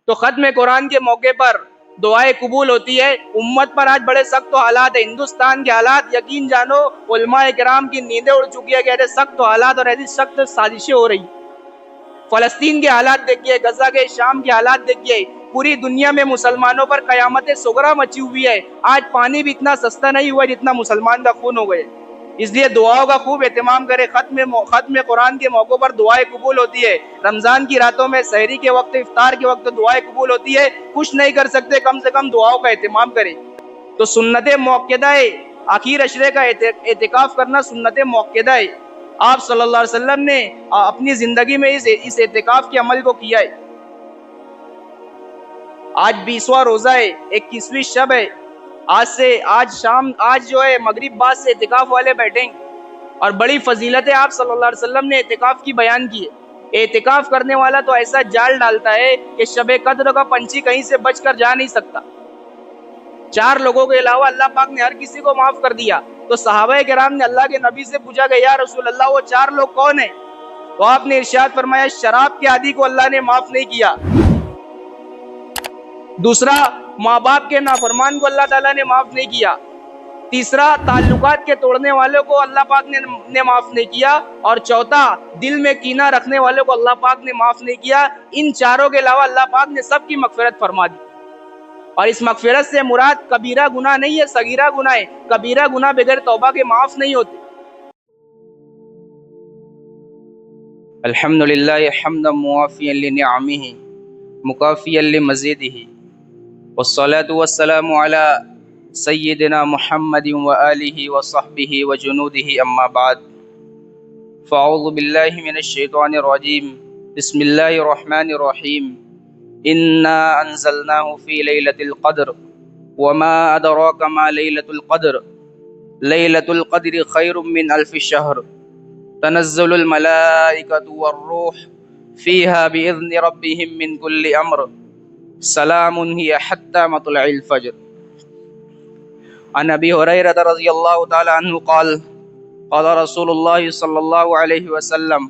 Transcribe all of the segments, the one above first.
تو ختم قرآن کے موقع پر دعائیں قبول ہوتی ہے۔ امت پر آج بڑے سخت حالات ہیں، ہندوستان کے حالات یقین جانو علماء کرام کی نیندیں اڑ چکی ہے کہ ایسے سخت حالات اور ایسی سخت سازشیں ہو رہی۔ فلسطین کے حالات دیکھیے، غزہ کے شام کے حالات دیکھیے، پوری دنیا میں مسلمانوں پر قیامت صغریٰ مچی ہوئی ہے۔ آج پانی بھی اتنا سستا نہیں ہوا جتنا مسلمان کا خون ہو گئے۔ اس لیے دعاؤں کا خوب اہتمام کرے۔ ختم قرآن کے موقع پر دعائیں قبول ہوتی ہے۔ رمضان کی راتوں میں سحری کے وقت، افطار کے وقت دعائیں قبول ہوتی ہے۔ کچھ نہیں کر سکتے، کم سے کم دعاؤں کا اہتمام کریں۔ تو سنت موقدہ ہے، آخر عشرے کا اعتکاف کرنا سنت موقدہ ہے۔ آپ صلی اللہ علیہ وسلم نے اپنی زندگی میں اس اعتکاف کے عمل کو کیا ہے۔ آج 20واں روزہ ہے، 21ویں شب ہے۔ آج جو ہے مغرب بعد سے اعتکاف والے بیٹھیں گے اور بڑی فضیلت ہے آپ صلی اللہ علیہ وسلم نے اعتکاف کی بیان کی ہے۔ اعتکاف کرنے والا تو ایسا جال ڈالتا ہے کہ شب قدر کا پنچھی کہیں سے بچ کر جا نہیں سکتا۔ 4 لوگوں کے علاوہ اللہ پاک نے ہر کسی کو معاف کر دیا۔ تو صحابہ کرام نے اللہ کے نبی سے پوچھا کہ یا رسول اللہ وہ 4 لوگ کون ہیں؟ تو آپ نے ارشاد فرمایا شراب کے عادی کو اللہ نے معاف نہیں کیا، دوسرا ماں باپ کے نافرمان کو اللہ تعالیٰ نے معاف نہیں کیا، تیسرا تعلقات کے توڑنے والوں کو اللہ پاک نے معاف نہیں کیا، اور چوتھا دل میں کینہ رکھنے والوں کو اللہ پاک نے معاف نہیں کیا۔ ان 4 کے علاوہ اللہ پاک نے سب کی مغفرت فرما دی۔ اور اس مغفرت سے مراد کبیرہ گناہ نہیں ہے، صغیرہ گناہ ہے۔ کبیرہ گناہ بغیر توبہ کے معاف نہیں ہوتے۔ الحمدللہ حمدا موافیا لنعمہ مکافیا لمزیدہ والصلاة والسلام على سیدنا محمد وآلہ وصحبہ وجنودہ اما بعد فاعوذ باللہ من الشیطان الرجیم بسم اللہ الرحمن الرحیم انا انزلناہ فی لیلۃ القدر وما ادراک ما لیلۃ القدر لیلۃ القدر خیر من الف شہر تنزل الملائکۃ والروح فیہا بإذن ربہم من کل امر سلام ہی حتی مطلع الفجر۔ عن ابی ہریرہ رضی اللہ تعالی عنہ قال قال رسول اللہ صلی اللہ علیہ وسلم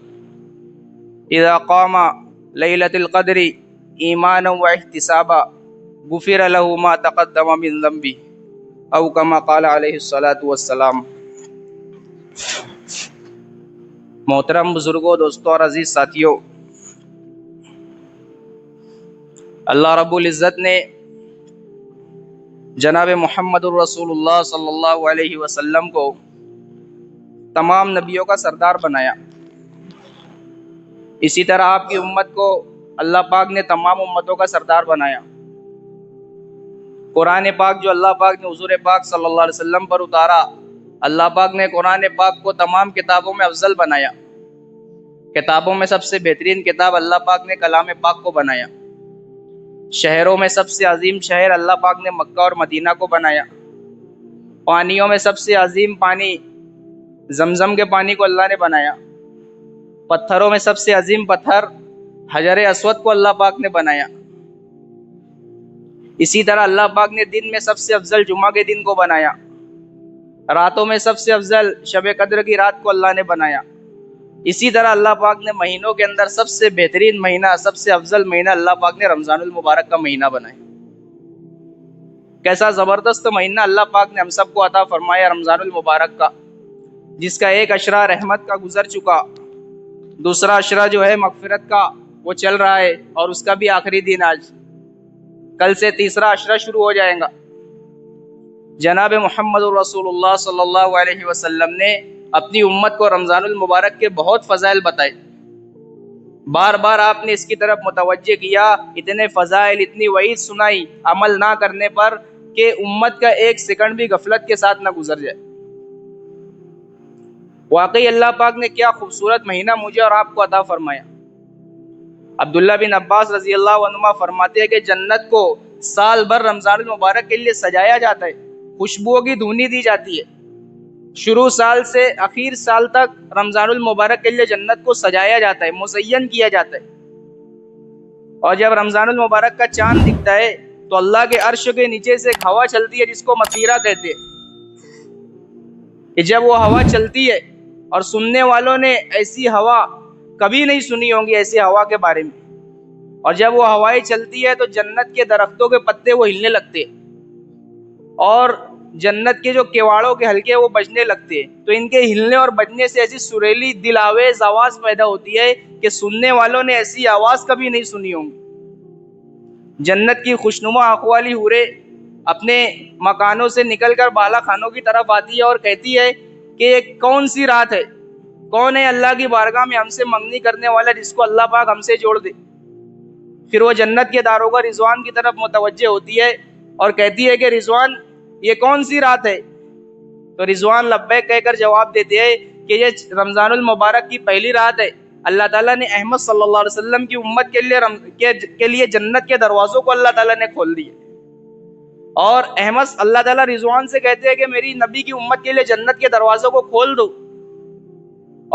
اذا قام لیلۃ القدر ایمانا واحتسابا غفر له ما تقدم من ذنبه او کما قال علیہ الصلاۃ والسلام۔ محترم بزرگوں، دوستوں اور عزیز ساتھیوں، اللہ رب العزت نے جناب محمد الرسول اللہ صلی اللہ علیہ وسلم کو تمام نبیوں کا سردار بنایا۔ اسی طرح آپ کی امت کو اللہ پاک نے تمام امتوں کا سردار بنایا۔ قرآن پاک جو اللہ پاک نے حضور پاک صلی اللہ علیہ وسلم پر اتارا، اللہ پاک نے قرآن پاک کو تمام کتابوں میں افضل بنایا۔ کتابوں میں سب سے بہترین کتاب اللہ پاک نے کلام پاک کو بنایا۔ شہروں میں سب سے عظیم شہر اللہ پاک نے مکہ اور مدینہ کو بنایا۔ پانیوں میں سب سے عظیم پانی زمزم کے پانی کو اللہ نے بنایا۔ پتھروں میں سب سے عظیم پتھر حجر اسود کو اللہ پاک نے بنایا۔ اسی طرح اللہ پاک نے دن میں سب سے افضل جمعہ کے دن کو بنایا۔ راتوں میں سب سے افضل شب قدر کی رات کو اللہ نے بنایا۔ اسی طرح اللہ پاک نے مہینوں کے اندر سب سے بہترین مہینہ، سب سے افضل مہینہ اللہ پاک نے رمضان المبارک کا مہینہ بنایا۔ کیسا زبردست مہینہ اللہ پاک نے ہم سب کو عطا فرمایا رمضان المبارک کا، جس کا ایک عشرہ رحمت کا گزر چکا، دوسرا عشرہ جو ہے مغفرت کا وہ چل رہا ہے، اور اس کا بھی آخری دن آج، کل سے تیسرا عشرہ شروع ہو جائے گا۔ جناب محمد الرسول اللہ صلی اللہ علیہ وسلم نے اپنی امت کو رمضان المبارک کے بہت فضائل بتائے۔ بار بار آپ نے اس کی طرف متوجہ کیا، اتنے فضائل، اتنی وعید سنائی عمل نہ کرنے پر کہ امت کا ایک سیکنڈ بھی غفلت کے ساتھ نہ گزر جائے۔ واقعی اللہ پاک نے کیا خوبصورت مہینہ مجھے اور آپ کو عطا فرمایا۔ عبداللہ بن عباس رضی اللہ عنہما فرماتے ہیں کہ جنت کو سال بھر رمضان المبارک کے لیے سجایا جاتا ہے، خوشبوؤں کی دھونی دی جاتی ہے۔ شروع سال سے اخیر سال تک رمضان المبارک کے لیے جنت کو سجایا جاتا ہے، مزین کیا جاتا ہے۔ اور جب رمضان المبارک کا چاند دکھتا ہے تو اللہ کے عرش کے نیچے سے ایک ہوا چلتی ہے جس کو مطیرہ کہتے ہیں۔ کہ جب وہ ہوا چلتی ہے، اور سننے والوں نے ایسی ہوا کبھی نہیں سنی ہوں گی، ایسی ہوا کے بارے میں، اور جب وہ ہوائیں چلتی ہے تو جنت کے درختوں کے پتے وہ ہلنے لگتے ہیں، اور جنت کے جو کیواڑوں کے حلقے وہ بجنے لگتے ہیں، تو ان کے ہلنے اور بجنے سے ایسی سریلی دل آویز آواز پیدا ہوتی ہے کہ سننے والوں نے ایسی آواز کبھی نہیں سنی ہوں گی۔ جنت کی خوشنما آنکھوں والی حوریں اپنے مکانوں سے نکل کر بالا خانوں کی طرف آتی ہے اور کہتی ہے کہ یہ کون سی رات ہے، کون ہے اللہ کی بارگاہ میں ہم سے منگنی کرنے والا جس کو اللہ پاک ہم سے جوڑ دے۔ پھر وہ جنت کے داروغہ رضوان کی طرف متوجہ ہوتی ہے اور کہتی ہے کہ رضوان یہ کون سی رات ہے؟ تو رضوان لبیک کہہ کر جواب دیتے ہیں کہ یہ رمضان المبارک کی پہلی رات ہے۔ اللہ تعالیٰ نے احمد صلی اللہ علیہ وسلم کی امت کے لیے جنت کے دروازوں کو اللہ تعالیٰ نے کھول دیے، اور احمد اللہ تعالیٰ رضوان سے کہتے ہیں کہ میری نبی کی امت کے لیے جنت کے دروازوں کو کھول دو،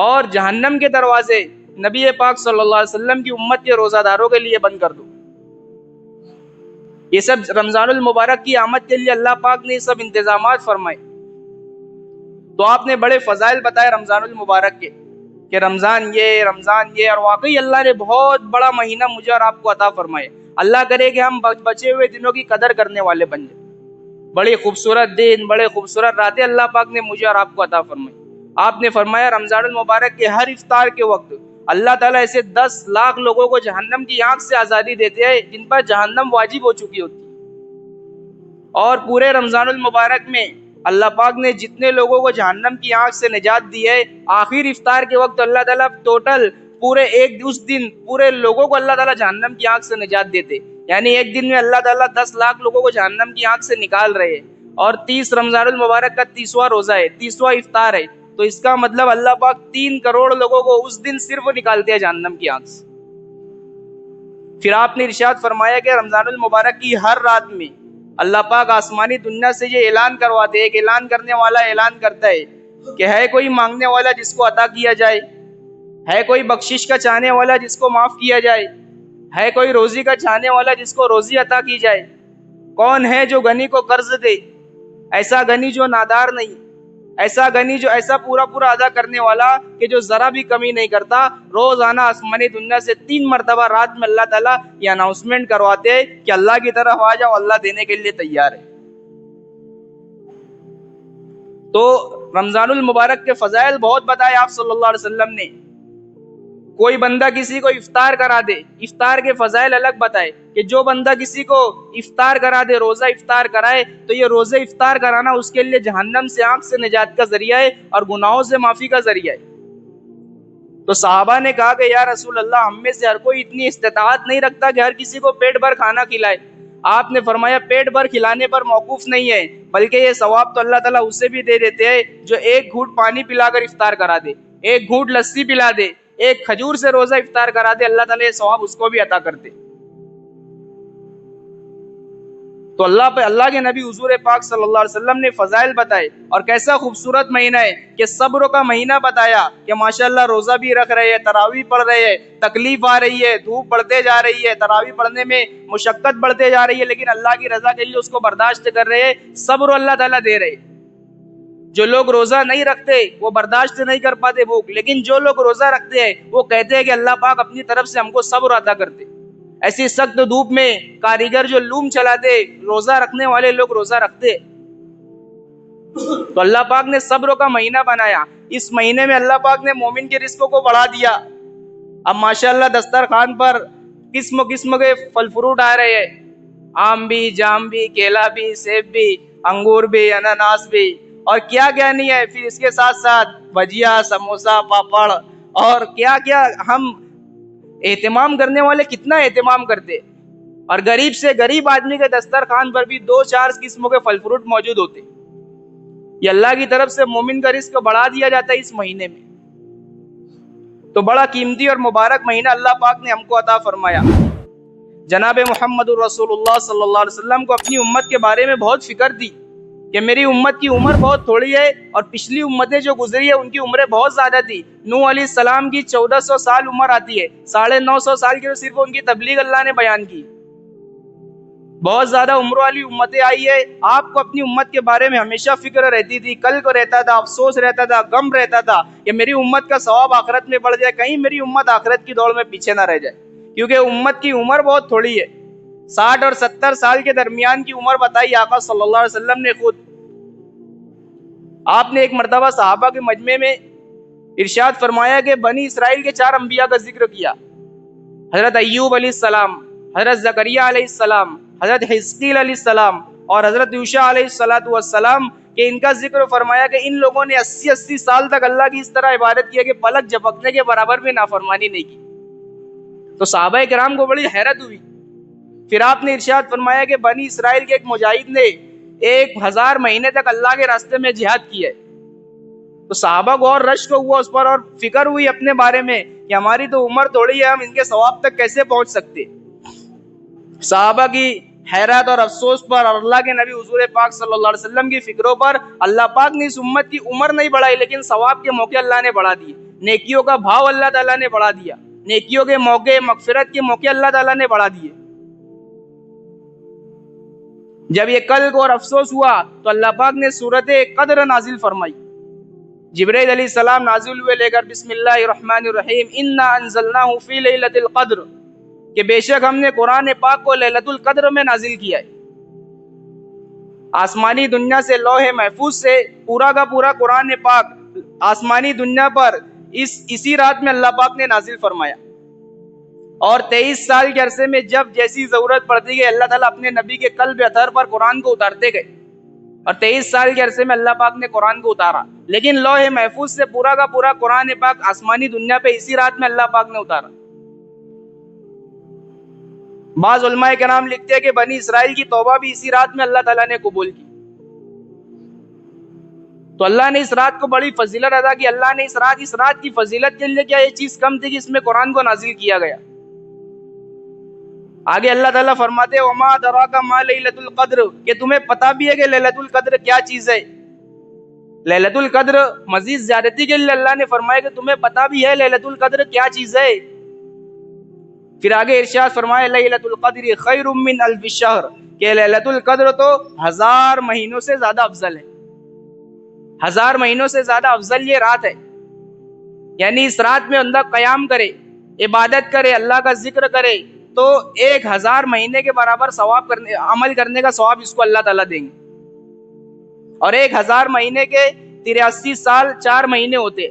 اور جہنم کے دروازے نبی پاک صلی اللہ علیہ وسلم کی امت کے روزہ داروں کے لیے بند کر دو۔ یہ سب رمضان المبارک کی آمد کے لیے اللہ پاک نے یہ سب انتظامات فرمائے۔ تو آپ نے بڑے فضائل بتائے رمضان المبارک کے کہ رمضان یہ، اور واقعی اللہ نے بہت بڑا مہینہ مجھے اور آپ کو عطا فرمائے۔ اللہ کرے کہ ہم بچے ہوئے دنوں کی قدر کرنے والے بن جائیں۔ بڑی خوبصورت دن، بڑے خوبصورت راتیں اللہ پاک نے مجھے اور آپ کو عطا فرمائی۔ آپ نے فرمایا رمضان المبارک کے ہر افطار کے وقت اللہ تعالیٰ ایسے 10 لاکھ لوگوں کو جہنم کی آنکھ سے آزادی دیتے ہیں جن پر جہنم واجب ہو چکی ہوتی ہے، اور پورے رمضان المبارک میں اللہ پاک نے جتنے لوگوں کو جہنم کی آنکھ سے نجات دی ہے، آخر افطار کے وقت اللہ تعالیٰ ٹوٹل پورے اس دن پورے لوگوں کو اللہ تعالیٰ جہنم کی آنکھ سے نجات دیتے، یعنی ایک دن میں اللہ تعالیٰ 10 لاکھ لوگوں کو جہنم کی آنکھ سے نکال رہے ہیں۔ اور 30 رمضان المبارک کا 30واں روزہ ہے، 30واں افطار ہے، تو اس کا مطلب اللہ پاک 3 کروڑ لوگوں کو اس دن صرف نکالتے ہیں جہنم کی آنکھ سے۔ پھر آپ نے ارشاد فرمایا کہ رمضان المبارک کی ہر رات میں اللہ پاک آسمانی دنیا سے یہ اعلان کرواتے ہیں، ایک اعلان کرنے والا اعلان کرتا ہے کہ ہے کوئی مانگنے والا جس کو عطا کیا جائے، ہے کوئی بخشش کا چاہنے والا جس کو معاف کیا جائے، ہے کوئی روزی کا چاہنے والا جس کو روزی عطا کی جائے، کون ہے جو غنی کو قرض دے، ایسا غنی جو نادار نہیں، ایسا غنی جو ایسا پورا ادا کرنے والا کہ جو ذرا بھی کمی نہیں کرتا۔ روزانہ آسمانی دنیا سے 3 مرتبہ رات میں اللہ تعالیٰ یہ اناؤنسمنٹ کرواتے ہیں کہ اللہ کی طرف آ جاؤ، اللہ دینے کے لیے تیار ہے۔ تو رمضان المبارک کے فضائل بہت بتائے آپ صلی اللہ علیہ وسلم نے۔ کوئی بندہ کسی کو افطار کرا دے، افطار کے فضائل الگ بتائے کہ جو بندہ کسی کو افطار کرا دے، روزہ افطار کرائے، تو یہ روزہ افطار کرانا اس کے لیے جہنم سے آنکھ سے نجات کا ذریعہ ہے اور گناہوں سے معافی کا ذریعہ ہے۔ تو صحابہ نے کہا کہ یا رسول اللہ، ہم میں سے ہر کوئی اتنی استطاعت نہیں رکھتا کہ ہر کسی کو پیٹ بھر کھانا کھلائے۔ آپ نے فرمایا پیٹ بھر کھلانے پر موقوف نہیں ہے، بلکہ یہ ثواب تو اللہ تعالیٰ اسے بھی دے دیتے ہیں جو 1 گھونٹ پانی پلا کر افطار کرا دے، 1 گھونٹ لسی پلا دے، 1 کھجور سے روزہ افطار کرا دے، اللہ تعالیٰ یہ ثواب اس کو بھی عطا کرتے۔ تو اللہ کے نبی حضور پاک صلی اللہ علیہ وسلم نے فضائل بتائے، اور کیسا خوبصورت مہینہ ہے کہ صبر کا مہینہ بتایا کہ ماشاءاللہ روزہ بھی رکھ رہے ہیں، تراویح پڑھ رہے ہیں، تکلیف آ رہی ہے، دھوپ بڑھتے جا رہی ہے، تراویح پڑھنے میں مشقت بڑھتے جا رہی ہے، لیکن اللہ کی رضا کے لیے اس کو برداشت کر رہے ہیں، صبر اللہ تعالیٰ دے رہے۔ جو لوگ روزہ نہیں رکھتے وہ برداشت نہیں کر پاتے بھوک، لیکن جو لوگ روزہ رکھتے ہیں وہ کہتے ہیں کہ اللہ پاک اپنی طرف سے ہم کو صبر عطا کرتے۔ ایسی سخت دھوپ میں کاریگر جو لوم چلاتے، روزہ رکھنے والے لوگ روزہ رکھتے۔ تو اللہ پاک نے صبر کا مہینہ بنایا۔ اس مہینے میں اللہ پاک نے مومن کے رزق کو بڑھا دیا۔ اب ماشاءاللہ دسترخوان پر قسم قسم کے پھل فروٹ آ رہے ہیں، آم بھی، جام بھی، کیلا بھی، سیب بھی، انگور بھی، اناناس بھی، اور کیا کیا نہیں ہے۔ پھر اس کے ساتھ ساتھ بھجیا، سموسا، پاپڑ، اور کیا کیا۔ ہم اہتمام کرنے والے کتنا اہتمام کرتے، اور غریب سے غریب آدمی کے دسترخوان پر بھی 2-4 قسموں کے پھل فروٹ موجود ہوتے۔ یہ اللہ کی طرف سے مومن کا رزق بڑھا دیا جاتا ہے اس مہینے میں۔ تو بڑا قیمتی اور مبارک مہینہ اللہ پاک نے ہم کو عطا فرمایا۔ جناب محمد الرسول اللہ صلی اللہ علیہ وسلم کو اپنی امت کے بارے میں بہت فکر تھی کہ میری امت کی عمر بہت تھوڑی ہے، اور پچھلی امتیں جو گزری ہے ان کی عمریں بہت زیادہ تھی۔ نوح علیہ السلام کی 1400 سال عمر آتی ہے، 950 سال کی تو صرف ان کی تبلیغ اللہ نے بیان کی۔ بہت زیادہ عمر والی امتیں آئی ہے۔ آپ کو اپنی امت کے بارے میں ہمیشہ فکر رہتی تھی، قلق رہتا تھا، افسوس رہتا تھا، غم رہتا تھا کہ میری امت کا ثواب آخرت میں بڑھ جائے، کہیں میری امت آخرت کی دوڑ میں پیچھے نہ رہ جائے۔ کیونکہ امت کی عمر بہت تھوڑی ہے، 60 اور 70 سال کے درمیان کی عمر بتائی آقا صلی اللہ علیہ وسلم نے خود۔ آپ نے ایک مرتبہ صحابہ کے مجمع میں ارشاد فرمایا کہ بنی اسرائیل کے 4 انبیاء کا ذکر کیا، حضرت ایوب علیہ السلام، حضرت زکریا علیہ السلام، حضرت حزقیل علیہ السلام اور حضرت یوشع علیہ السلام، کہ ان کا ذکر فرمایا کہ ان لوگوں نے 80 سال تک اللہ کی اس طرح عبادت کیا کہ پلک جھپکنے کے برابر بھی نافرمانی نہیں کی۔ تو صحابہ کرام کو بڑی حیرت ہوئی۔ پھر آپ نے ارشاد فرمایا کہ بنی اسرائیل کے ایک مجاہد نے 1000 مہینے تک اللہ کے راستے میں جہاد کیا ہے۔ تو صحابہ کو اور رشک ہوا اس پر، اور فکر ہوئی اپنے بارے میں کہ ہماری تو عمر تھوڑی ہے، ہم ان کے ثواب تک کیسے پہنچ سکتے۔ صحابہ کی حیرت اور افسوس پر اور اللہ کے نبی حضور پاک صلی اللہ علیہ وسلم کی فکروں پر اللہ پاک نے اس امت کی عمر نہیں بڑھائی، لیکن ثواب کے موقع اللہ نے بڑھا دیے، نیکیوں کا بھاؤ اللہ تعالیٰ نے بڑھا دیا، نیکیوں کے موقع، مغفرت کے موقع اللہ تعالیٰ نے بڑھا دیے۔ جب یہ قلق اور افسوس ہوا تو اللہ پاک نے سورۃ قدر نازل فرمائی۔ جبرائیل علیہ السلام نازل ہوئے لے کر، بسم اللہ الرحمن الرحیم، انا انزلناہ فی لیلۃ القدر، کہ بے شک ہم نے قرآن پاک کو لیلۃ القدر میں نازل کیا ہے۔ آسمانی دنیا سے، لوح محفوظ سے پورا کا پورا قرآن پاک آسمانی دنیا پر اسی رات میں اللہ پاک نے نازل فرمایا، اور 23 سال کے عرصے میں جب جیسی ضرورت پڑتی گئی اللہ تعالیٰ اپنے نبی کے قلب اطہر پر قرآن کو اتارتے گئے، اور 23 سال کے عرصے میں اللہ پاک نے قرآن کو اتارا، لیکن لوح محفوظ سے پورا کا پورا قرآن پاک آسمانی دنیا پہ اسی رات میں اللہ پاک نے اتارا۔ بعض علماء کرام لکھتے ہیں کہ بنی اسرائیل کی توبہ بھی اسی رات میں اللہ تعالیٰ نے قبول کی۔ تو اللہ نے اس رات کو بڑی فضیلت ادا کی۔ اللہ نے اس رات کی فضیلت کے لیے کیا یہ چیز کم تھی کہ اس میں قرآن کو نازل کیا گیا؟ آگے اللہ تعالیٰ فرماتے ہیں وما ادراک ما لیلۃ القدر، کہ تمہیں پتہ بھی ہے کہ لیلۃ القدر کیا چیز ہے۔ لیلۃ القدر مزید زیادتی کے لیے اللہ نے فرمایا کہ تمہیں پتہ بھی ہے لیلۃ القدر کیا چیز ہے۔ پھر آگے ارشاد فرمایا لیلۃ القدر خیر من الف شہر، کہ لیلۃ القدر تو 1000 مہینوں سے زیادہ افضل ہے۔ 1000 مہینوں سے زیادہ افضل یہ رات ہے، یعنی اس رات میں بندہ قیام کرے، عبادت کرے، اللہ کا ذکر کرے تو 1000 مہینے کے برابر عمل کرنے کا ثواب اس کو اللہ تعالیٰ دیں گے۔ اور 1000 مہینے کے 83 سال 4 مہینے ہوتے،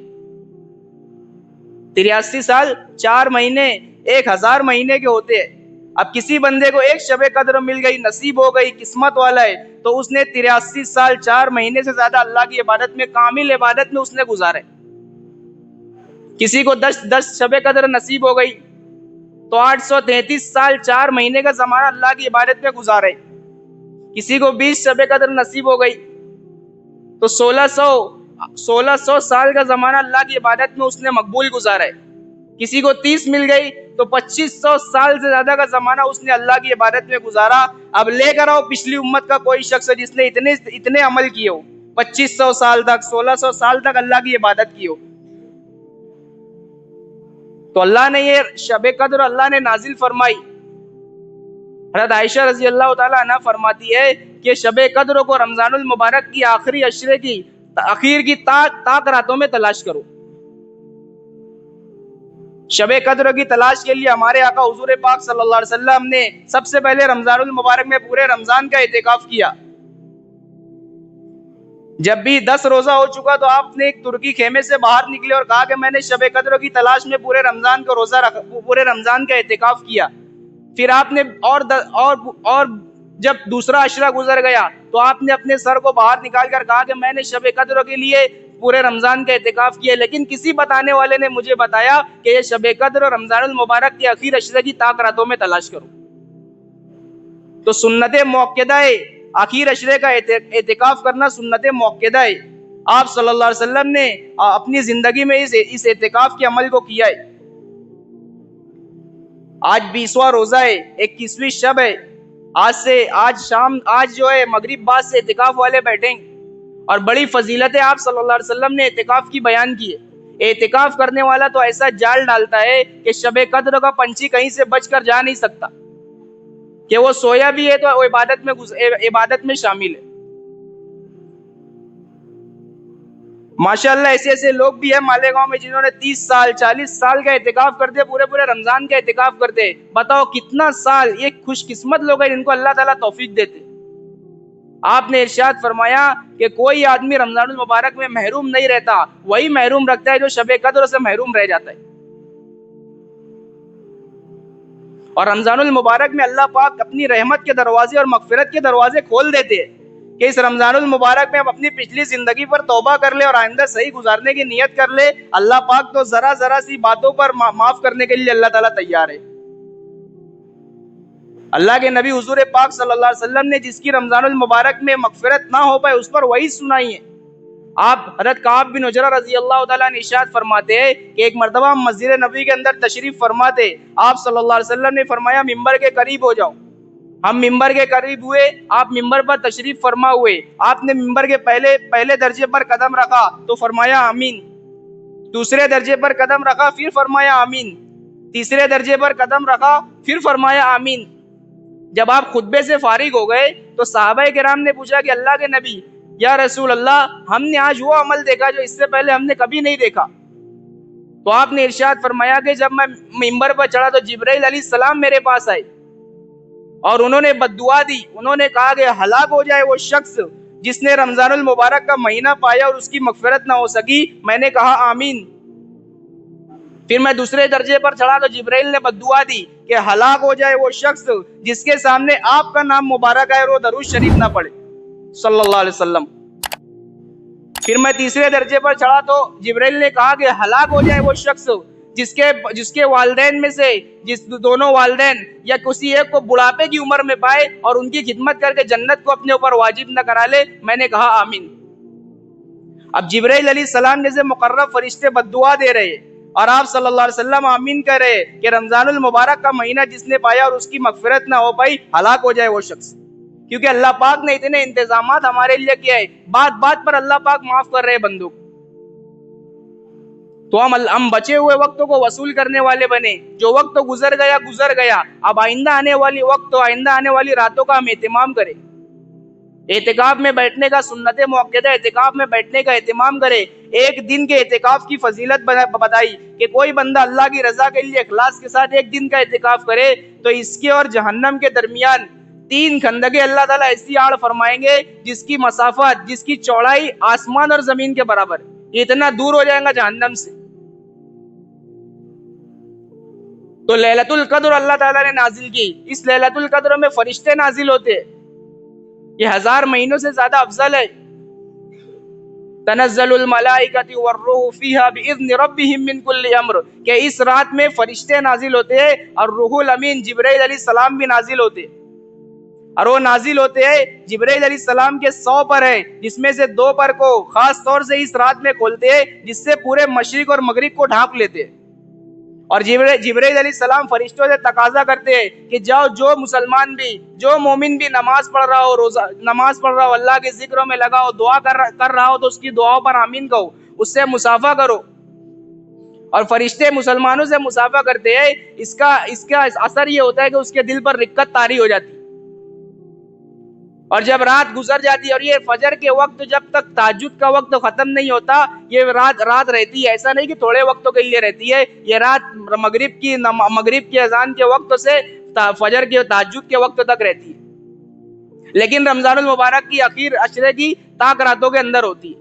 83 سال 4 مہینے 1000 مہینے کے ہوتے ہیں۔ اب کسی بندے کو ایک شب قدر مل گئی، نصیب ہو گئی، قسمت والا ہے، تو اس نے 83 سال 4 مہینے سے زیادہ اللہ کی عبادت میں، کامل عبادت میں اس نے گزارے۔ کسی کو 10 شب قدر نصیب ہو گئی تو 833 سال 4 مہینے کا زمانہ اللہ کی عبادت میں گزارے۔ کسی کو 20 شب قدر نصیب ہو گئی تو 1600 سال کا زمانہ اللہ کی عبادت میں اس نے مقبول گزارا ہے۔ کسی کو 30 مل گئی تو 2500 سال سے زیادہ کا زمانہ اس نے اللہ کی عبادت میں گزارا۔ اب لے کر آؤ پچھلی امت کا کوئی شخص جس نے اتنے عمل کیے ہو، 2500 سال تک، 1600 سال تک اللہ کی عبادت کی ہو۔ تو اللہ نے یہ شب قدر اللہ نے نازل فرمائی۔ حضرت عائشہ رضی اللہ تعالیٰ عنہ فرماتی ہے کہ شب قدر کو رمضان المبارک کی آخری عشرے کی اخیر کی تاک راتوں میں تلاش کرو۔ شب قدر کی تلاش کے لیے ہمارے آقا حضور پاک صلی اللہ علیہ وسلم نے سب سے پہلے رمضان المبارک میں پورے رمضان کا اعتکاف کیا۔ جب بھی 10 روزہ ہو چکا تو آپ نے ایک ترکی خیمے سے باہر نکلے اور کہا کہ میں نے شب قدر کی تلاش میں پورے رمضان کا روزہ رکھا، پورے رمضان کا اعتکاف کیا۔ پھر آپ نے اور جب دوسرا عشرہ گزر گیا تو آپ نے اپنے سر کو باہر نکال کر کہا کہ میں نے شب قدر کے لیے پورے رمضان کا اعتکاف کیا، لیکن کسی بتانے والے نے مجھے بتایا کہ یہ شب قدر اور رمضان المبارک کے اخیر عشرے کی تاک راتوں میں تلاش کرو۔ تو سنت موقدہ ہے، آخر عشرے کا اعتکاف کرنا سنت موقدہ ہے۔ آپ صلی اللہ علیہ وسلم نے اپنی زندگی میں اس اعتکاف کے عمل کو کیا ہے۔ آج 20واں روزہ ہے، 21ویں شب ہے۔ آج جو ہے مغرب بعد سے اعتکاف والے بیٹھیں گے، اور بڑی فضیلت ہے آپ صلی اللہ علیہ وسلم نے اعتکاف کی بیان کی ہے۔ اعتکاف کرنے والا تو ایسا جال ڈالتا ہے کہ شب قدر کا پنچھی کہیں سے بچ کر جا نہیں سکتا، کہ وہ سویا بھی ہے تو وہ عبادت میں شامل ہے۔ ماشاءاللہ ایسے ایسے لوگ بھی ہیں مالیگاؤں میں جنہوں نے 30 سال 40 سال کا اعتکاف کرتے، پورے پورے رمضان کا اعتکاف کرتے. بتاؤ کتنا سال. یہ خوش قسمت لوگ ہیں جن کو اللہ تعالیٰ توفیق دیتے. آپ نے ارشاد فرمایا کہ کوئی آدمی رمضان المبارک میں محروم نہیں رہتا، وہی محروم رکھتا ہے جو شب قدر سے محروم رہ جاتا ہے. اور رمضان المبارک میں اللہ پاک اپنی رحمت کے دروازے اور مغفرت کے دروازے کھول دیتے ہیں کہ اس رمضان المبارک میں ہم اپنی پچھلی زندگی پر توبہ کر لے اور آئندہ صحیح گزارنے کی نیت کر لے. اللہ پاک تو ذرا ذرا سی باتوں پر معاف کرنے کے لیے اللہ تعالیٰ تیار ہے. اللہ کے نبی حضور پاک صلی اللہ علیہ وسلم نے جس کی رمضان المبارک میں مغفرت نہ ہو پائے اس پر وہی سنائی ہے. آپ حضرت کعب بن عجرہ رضی اللہ تعالیٰ عنہ ارشاد فرماتے ہیں کہ ایک مرتبہ ہم مسجد نبوی کے اندر تشریف فرماتے، آپ صلی اللہ علیہ وسلم نے فرمایا ممبر کے قریب ہو جاؤ. ہم ممبر کے قریب ہوئے، آپ ممبر پر تشریف فرما ہوئے. آپ نے ممبر کے پہلے درجے پر قدم رکھا تو فرمایا آمین. دوسرے درجے پر قدم رکھا پھر فرمایا آمین. تیسرے درجے پر قدم رکھا پھر فرمایا آمین. جب آپ خطبے سے فارغ ہو گئے تو صحابہ کرام نے پوچھا کہ اللہ کے نبی یا رسول اللہ، ہم نے آج وہ عمل دیکھا جو اس سے پہلے ہم نے کبھی نہیں دیکھا. تو آپ نے ارشاد فرمایا کہ جب میں ممبر پر چڑھا تو جبرائیل علیہ السلام میرے پاس آئے اور انہوں نے بد دعا دی. انہوں نے کہا کہ ہلاک ہو جائے وہ شخص جس نے رمضان المبارک کا مہینہ پایا اور اس کی مغفرت نہ ہو سکی. میں نے کہا آمین. پھر میں دوسرے درجے پر چڑھا تو جبرائیل نے بد دعا دی کہ ہلاک ہو جائے وہ شخص جس کے سامنے آپ کا نام مبارک ہے اور وہ درود شریف نہ پڑھے صلی اللہ علیہ وسلم. پھر میں تیسرے درجے پر چڑھا تو جبرائیل نے کہا کہ ہلاک ہو جائے وہ شخص جس کے والدین میں سے دونوں والدین یا کسی ایک کو بڑھاپے کی عمر میں پائے اور ان کی خدمت کر کے جنت کو اپنے اوپر واجب نہ کرا لے. میں نے کہا آمین. اب جبرائیل علیہ السلام جیسے مقرب فرشتے بد دعا دے رہے اور آپ صلی اللہ علیہ وسلم آمین کہہ رہے کہ رمضان المبارک کا مہینہ جس نے پایا اور اس کی مغفرت نہ ہو پائی، ہلاک ہو جائے وہ شخص. کیونکہ اللہ پاک نے اتنے انتظامات ہمارے لیے کیا ہے، بات بات پر اللہ پاک معاف کر رہے بندوں کو. تو ہم بچے ہوئے وقتوں کو وصول کرنے والے بنے. جو وقت تو گزر گیا. اب آئندہ آنے والی وقت تو آئندہ آنے والی راتوں کا ہم اہتمام کریں. اعتکاف میں بیٹھنے کا سنت موقدہ اعتکاف میں بیٹھنے کا اہتمام کرے. ایک دن کے اعتکاف کی فضیلت بتائی کہ کوئی بندہ اللہ کی رضا کے لیے اخلاص کے ساتھ ایک دن کا اعتکاف کرے تو اس کے اور جہنم کے درمیان 3 خندقیں اللہ تعالیٰ ایسی آڑ فرمائیں گے جس کی مسافت، جس کی چوڑائی آسمان اور زمین کے برابر. اتنا دور ہو جائے گا جہنم سے. تو لیلۃ القدر اللہ تعالیٰ نے نازل کی. اس لیلۃ القدر میں فرشتے نازل ہوتے ہیں. یہ 1000 مہینوں سے زیادہ افضل ہے. تنزل الملائکۃ والروح فیہا باذن ربہم من کل امر، کہ اس رات میں فرشتے نازل ہوتے ہیں اور روح الامین جبرائیل علیہ السلام بھی نازل ہوتے ہیں. اور وہ نازل ہوتے ہیں جبرائیل علیہ السلام کے 100 پر ہے، جس میں سے 2 پر کو خاص طور سے اس رات میں کھولتے ہیں جس سے پورے مشرق اور مغرب کو ڈھانپ لیتے ہیں. اور جبرائیل علیہ السلام فرشتوں سے تقاضا کرتے ہیں کہ جاؤ جو مسلمان بھی، جو مومن بھی نماز پڑھ رہا ہو، اللہ کے ذکروں میں لگا ہو، دعا کر رہا ہو تو اس کی دعاؤں پر آمین کہو، اس سے مصافحہ کرو. اور فرشتے مسلمانوں سے مصافحہ کرتے ہیں. اس کا اثر یہ ہوتا ہے کہ اس کے دل پر رقت طاری ہو جاتی. اور جب رات گزر جاتی ہے اور یہ فجر کے وقت جب تک تہجد کا وقت ختم نہیں ہوتا، یہ رات رہتی ہے. ایسا نہیں کہ تھوڑے وقتوں کے لیے رہتی ہے. یہ رات مغرب کی اذان کے وقت سے فجر کے تہجد کے وقت تک رہتی ہے. لیکن رمضان المبارک کی آخر عشرے کی طاق راتوں کے اندر ہوتی ہے.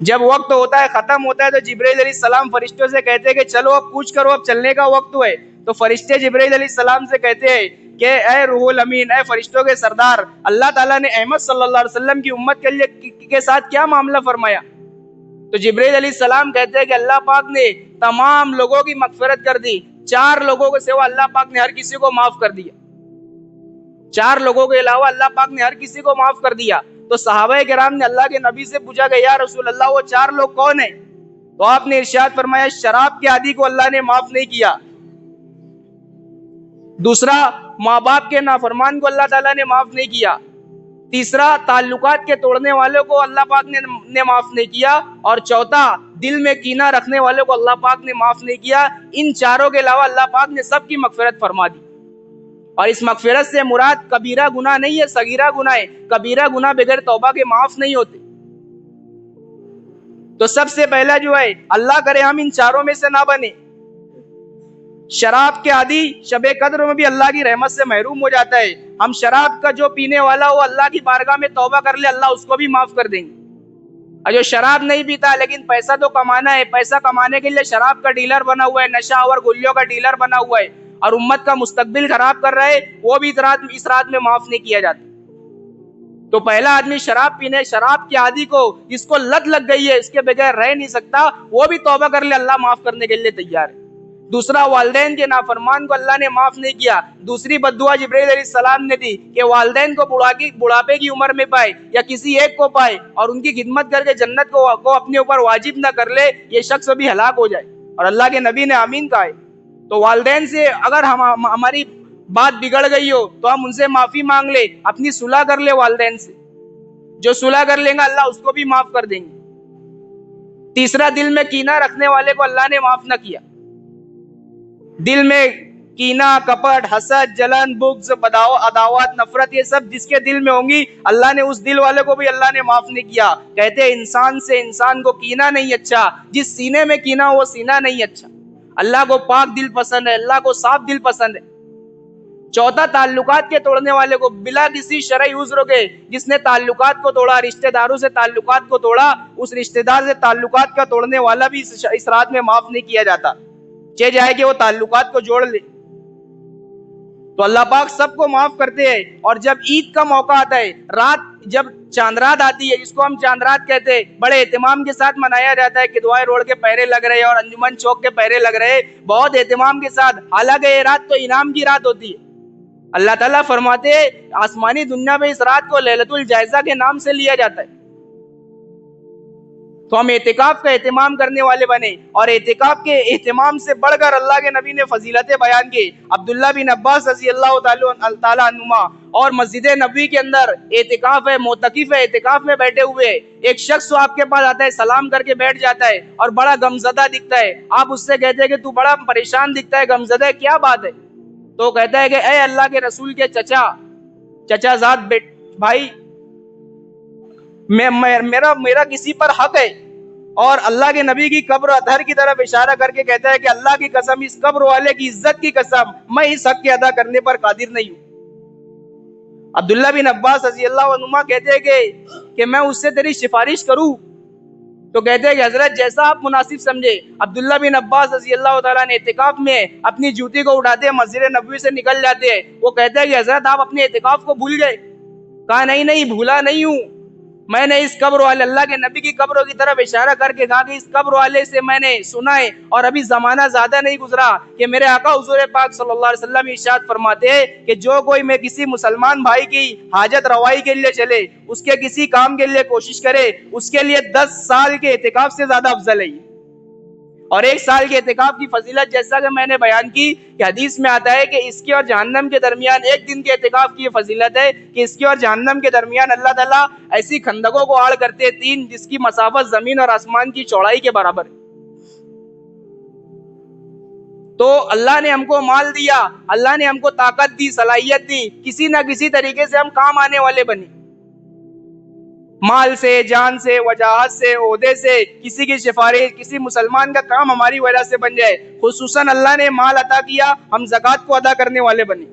جب وقت ہوتا ہے، ختم ہوتا ہے، تو جبرائیل علیہ السلام فرشتوں سے کہتے ہیں کہ چلو اب کوچ کرو، اب چلنے کا وقت ہے. تو فرشتے جبرائیل علیہ السلام سے کہتے ہیں کہ اے روح الامین، اے فرشتوں کے سردار، اللہ تعالیٰ نے احمد صلی اللہ علیہ وسلم کی امت کے ساتھ کیا معاملہ فرمایا؟ تو جبرائیل علیہ السلام کہتے ہیں کہ اللہ پاک نے تمام لوگوں کی مغفرت کر دی. 4 لوگوں کے سوا اللہ پاک نے ہر کسی کو معاف کر دیا. 4 لوگوں کے علاوہ اللہ پاک نے ہر کسی کو معاف کر دیا. تو صحابہ کرام نے اللہ کے نبی سے پوچھا کہ یا رسول اللہ وہ 4 لوگ کون ہیں؟ تو آپ نے ارشاد فرمایا شراب کے عادی کو اللہ نے معاف نہیں کیا. دوسرا، ماں باپ کے نافرمان کو اللہ تعالیٰ نے معاف نہیں کیا. تیسرا، تعلقات کے توڑنے والوں کو اللہ پاک نے معاف نہیں کیا. اور چوتھا، دل میں کینہ رکھنے والوں کو اللہ پاک نے معاف نہیں کیا. ان 4 کے علاوہ اللہ پاک نے سب کی مغفرت فرما دی. اور اس مغفرت سے مراد کبیرہ گناہ نہیں ہے، صغیرہ گناہ ہے. کبیرہ گناہ بغیر توبہ کے معاف نہیں ہوتے. تو سب سے پہلا جو ہے اللہ کرے ہم ان چاروں میں سے نہ بنے. شراب کے عادی شب قدر میں بھی اللہ کی رحمت سے محروم ہو جاتا ہے. ہم شراب کا جو پینے والا وہ اللہ کی بارگاہ میں توبہ کر لے, اللہ اس کو بھی معاف کر دیں گے. اور جو شراب نہیں پیتا لیکن پیسہ تو کمانا ہے, پیسہ کمانے کے لیے شراب کا ڈیلر بنا ہوا ہے, نشہ اور گولیوں کا ڈیلر بنا ہوا ہے اور امت کا مستقبل خراب کر رہا ہے, وہ بھی اس رات میں معاف نہیں کیا جاتا. تو پہلا آدمی شراب پینے, شراب کے عادی کو جس کو لت لگ گئی ہے, اس کے بغیر رہ نہیں سکتا, وہ بھی توبہ کر لے, اللہ معاف کرنے کے لیے تیار ہے. دوسرا, والدین کے نافرمان کو اللہ نے معاف نہیں کیا. دوسری بددعا جبرائیل علیہ السلام نے دی کہ والدین کو بڑھاپے کی عمر میں پائے یا کسی ایک کو پائے اور ان کی خدمت کر کے جنت کو اپنے اوپر واجب نہ کر لے, یہ شخص بھی ہلاک ہو جائے. اور اللہ کے نبی نے آمین کہا ہے. تو والدین سے اگر ہماری بات بگڑ گئی ہو تو ہم ان سے معافی مانگ لے, اپنی صلح کر لے والدین سے. جو صلح کر لیں گا اللہ اس کو بھی معاف کر دیں گے. تیسرا, دل میں کینہ رکھنے والے کو اللہ نے معاف نہ کیا. دل میں کینہ, کپٹ, حسد, جلن, بغض, عداوت, نفرت, یہ سب جس کے دل میں ہوں گی اللہ نے اس دل والے کو بھی اللہ نے معاف نہیں کیا. کہتے ہیں انسان سے انسان کو کینہ نہیں اچھا, جس سینے میں کینہ وہ سینہ نہیں اچھا. اللہ کو پاک دل پسند ہے, اللہ کو صاف دل پسند ہے. چوتھا, تعلقات کے توڑنے والے کو بلا کسی شرعی عذر کے, جس نے تعلقات کو توڑا, رشتہ داروں سے تعلقات کو توڑا, اس رشتہ دار سے تعلقات کا توڑنے والا بھی اس رات میں معاف نہیں کیا جاتا. چاہے جائے کہ وہ تعلقات کو جوڑ لے. تو اللہ پاک سب کو معاف کرتے ہیں. اور جب عید کا موقع آتا ہے, رات جب چاند رات آتی ہے, جس کو ہم چاند رات کہتے ہیں, بڑے اہتمام کے ساتھ منایا جاتا ہے. کدوائے روڈ کے پہرے لگ رہے اور انجمن چوک کے پہرے لگ رہے, بہت اہتمام کے ساتھ. حالانکہ یہ رات تو انعام کی رات ہوتی ہے. اللہ تعالیٰ فرماتے ہیں آسمانی دنیا میں اس رات کو لیلۃ الجائزہ کے نام سے لیا جاتا ہے. تو ہم اعتکاف کا اہتمام کرنے والے بنے. اور اعتکاف کے اہتمام سے بڑھ کر اللہ کے نبی نے فضیلتیں بیان کی. عبداللہ بن عباس رضی اللہ تعالیٰ عنہما, اور مسجد نبوی کے اندر اعتکاف ہے, معتکف ہے, اعتکاف میں بیٹھے ہوئے, ایک شخص آپ کے پاس آتا ہے, سلام کر کے بیٹھ جاتا ہے اور بڑا غمزدہ دکھتا ہے. آپ اس سے کہتے ہیں کہ تو بڑا پریشان دکھتا ہے, غمزدہ ہے, کیا بات ہے؟ تو کہتا ہے کہ اے اللہ کے رسول کے چچا زاد بھائی, میرا کسی پر حق ہے. اور اللہ کے نبی کی قبر ادھر کی طرف اشارہ کر کے کہتا ہے کہ اللہ کی قسم, اس قبر والے کی عزت کی قسم, میں اس حق کے ادا کرنے پر قادر نہیں ہوں. عبداللہ بن عباس رضی اللہ عنہما کہتے ہیں کہ میں اس سے تیری سفارش کروں. تو کہتے ہیں کہ حضرت جیسا آپ مناسب سمجھے. عبداللہ بن عباس رضی اللہ تعالیٰ نے اعتکاف میں اپنی جوتی کو اٹھاتے ہیں, مسجد نبوی سے نکل جاتے ہیں. وہ کہتے ہیں کہ حضرت آپ اپنے اعتکاف کو بھول گئے. کہا نہیں بھولا نہیں ہوں, میں نے اس قبر والے اللہ کے نبی کی قبروں کی طرف اشارہ کر کے کہا کہ اس قبر والے سے میں نے سنا ہے, اور ابھی زمانہ زیادہ نہیں گزرا کہ میرے آقا حضور پاک صلی اللہ علیہ وسلم ارشاد فرماتے ہیں کہ جو کوئی میں کسی مسلمان بھائی کی حاجت روائی کے لیے چلے, اس کے کسی کام کے لیے کوشش کرے, اس کے لیے 10 سال کے اعتکاف سے زیادہ افضل ہے. اور 1 سال کے اعتکاف کی فضیلت جیسا کہ میں نے بیان کی کہ حدیث میں آتا ہے کہ اس کے اور جہنم کے درمیان 1 دن کے اعتکاف کی یہ فضیلت ہے کہ اس کے اور جہنم کے درمیان اللہ تعالیٰ ایسی خندقوں کو آڑ کرتے 3 جس کی مسافت زمین اور آسمان کی چوڑائی کے برابر ہے. تو اللہ نے ہم کو مال دیا, اللہ نے ہم کو طاقت دی, صلاحیت دی, کسی نہ کسی طریقے سے ہم کام آنے والے بنے. مال سے, جان سے, وجاہت سے, عہدے سے, کسی کی سفارش, کسی مسلمان کا کام ہماری وجہ سے بن جائے. خصوصاً اللہ نے مال عطا کیا, ہم زکوٰۃ کو ادا کرنے والے بنے.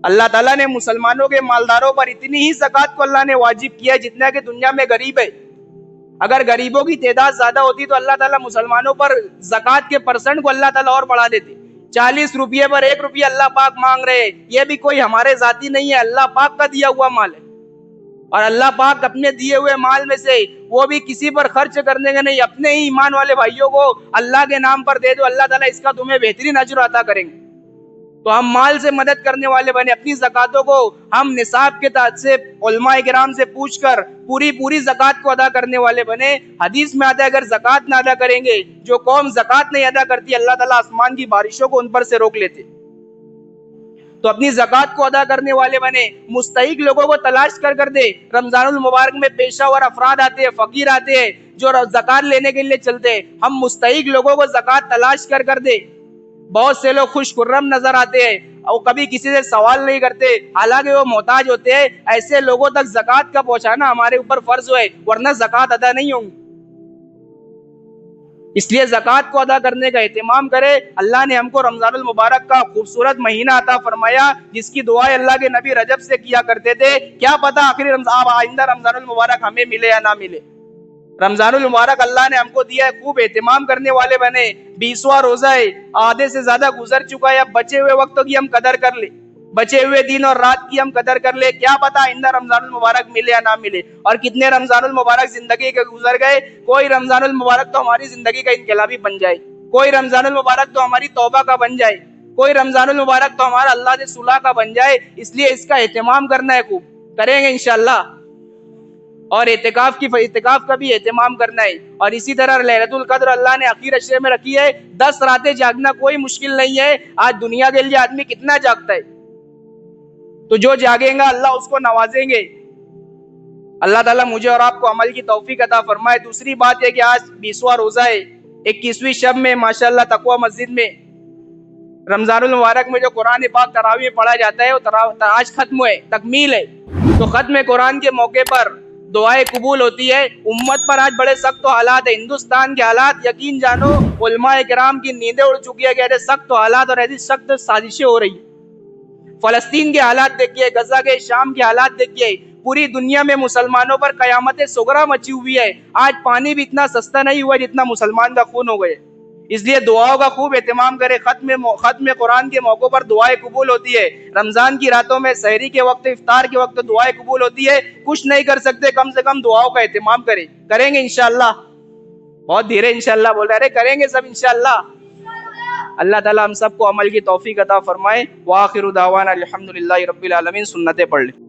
اللہ تعالیٰ نے مسلمانوں کے مالداروں پر اتنی ہی زکوٰۃ کو اللہ نے واجب کیا جتنا کہ دنیا میں غریب ہے. اگر غریبوں کی تعداد زیادہ ہوتی تو اللہ تعالیٰ مسلمانوں پر زکوٰۃ کے پرسنٹ کو اللہ تعالیٰ اور بڑھا دیتے. 40 روپیے پر 1 روپیہ اللہ پاک مانگ رہے, یہ بھی کوئی ہمارے ذاتی نہیں ہے, اللہ پاک کا دیا ہوا مال ہے. اور اللہ پاک اپنے دیے ہوئے مال میں سے وہ بھی کسی پر خرچ کرنے کے نہیں, اپنے ہی ایمان والے بھائیوں کو اللہ کے نام پر دے دو, اللہ تعالیٰ اس کا تمہیں بہترین اجر عطا کریں گے. تو ہم مال سے مدد کرنے والے بنے. اپنی زکاتوں کو ہم نصاب کے تحت سے علماء کرام سے پوچھ کر پوری زکات کو ادا کرنے والے بنے. حدیث میں آتا ہے اگر زکات نہ ادا کریں گے, جو قوم زکات نہیں ادا کرتی, اللہ تعالیٰ آسمان کی بارشوں کو ان پر سے روک لیتے. تو اپنی زکات کو ادا کرنے والے بنے. مستحق لوگوں کو تلاش کر دے. رمضان المبارک میں پیشہ ور افراد آتے ہیں, فقیر آتے ہیں جو زکات لینے کے لیے چلتے. ہم مستحق لوگوں کو زکات تلاش کر دے. بہت سے لوگ خوش خرم نظر آتے ہیں اور کبھی کسی سے سوال نہیں کرتے, حالانکہ وہ محتاج ہوتے ہیں. ایسے لوگوں تک زکات کا پہنچانا ہمارے اوپر فرض ہے, ورنہ زکات ادا نہیں ہوں گی. اس لیے زکوٰۃ کو ادا کرنے کا اہتمام کرے۔ اللہ نے ہم کو رمضان المبارک کا خوبصورت مہینہ عطا فرمایا، جس کی دعائیں اللہ کے نبی رجب سے کیا کرتے تھے۔ کیا پتہ آخری آئندہ رمضان المبارک ہمیں ملے یا نہ ملے۔ رمضان المبارک اللہ نے ہم کو دیا ہے، خوب اہتمام کرنے والے بنے۔ 20واں روزہ ہے، آدھے سے زیادہ گزر چکا ہے، اب بچے ہوئے وقت کی ہم قدر کر لیں، بچے ہوئے دن اور رات کی ہم قدر کر لیں۔ کیا پتہ آئندہ رمضان المبارک ملے یا نہ ملے۔ اور کتنے رمضان المبارک زندگی کے گزر گئے، کوئی رمضان المبارک تو ہماری زندگی کا انقلابی بن جائے، کوئی رمضان المبارک تو ہماری توبہ کا بن جائے، کوئی رمضان المبارک تو ہمارا اللہ سے صلح کا بن جائے۔ اس لیے اس کا اہتمام کرنا ہے، خوب کریں گے انشاءاللہ۔ اور اعتکاف کا بھی اہتمام کرنا ہے۔ اور اسی طرح لیلۃ القدر اللہ نے اخیر عشرے میں رکھی ہے۔ 10 راتیں جاگنا کوئی مشکل نہیں ہے۔ آج دنیا کے لیے آدمی کتنا جاگتا ہے، تو جو جاگیں گا اللہ اس کو نوازیں گے۔ اللہ تعالیٰ مجھے اور آپ کو عمل کی توفیق عطا فرمائے۔ دوسری بات یہ کہ آج 20واں روزہ ہے، 21ویں شب میں ماشاءاللہ تقوی مسجد میں رمضان المبارک میں جو قرآن پاک تراویح میں پڑھا جاتا ہے وہ آج ختم ہے، تکمیل ہے۔ تو ختم قرآن کے موقع پر دعائیں قبول ہوتی ہے۔ امت پر آج بڑے سخت حالات ہیں، ہندوستان کے حالات یقین جانو علماء کرام کی نیندیں اڑ چکی ہے کہ ایسے سخت حالات اور ایسی سخت سازشیں ہو رہی ہیں۔ فلسطین کے حالات دیکھیے، غزہ کے شام کے حالات دیکھیے، پوری دنیا میں مسلمانوں پر قیامت صغریٰ مچی ہوئی ہے۔ آج پانی بھی اتنا سستا نہیں ہوا جتنا مسلمان کا خون ہو گئے۔ اس لیے دعاؤں کا خوب اہتمام کرے۔ ختم قرآن کے موقع پر دعائیں قبول ہوتی ہے۔ رمضان کی راتوں میں سحری کے وقت، افطار کے وقت دعائیں قبول ہوتی ہے۔ کچھ نہیں کر سکتے، کم سے کم دعاؤں کا اہتمام کریں گے انشاءاللہ۔ بہت دھیرے انشاءاللہ بول رہے ہیں، کریں گے سب انشاءاللہ۔ اللہ تعالیٰ ہم سب کو عمل کی توفیق عطا فرمائے۔ وآخر دعوانا الحمدللہ رب العالمین۔ سنتیں پڑھ لیں۔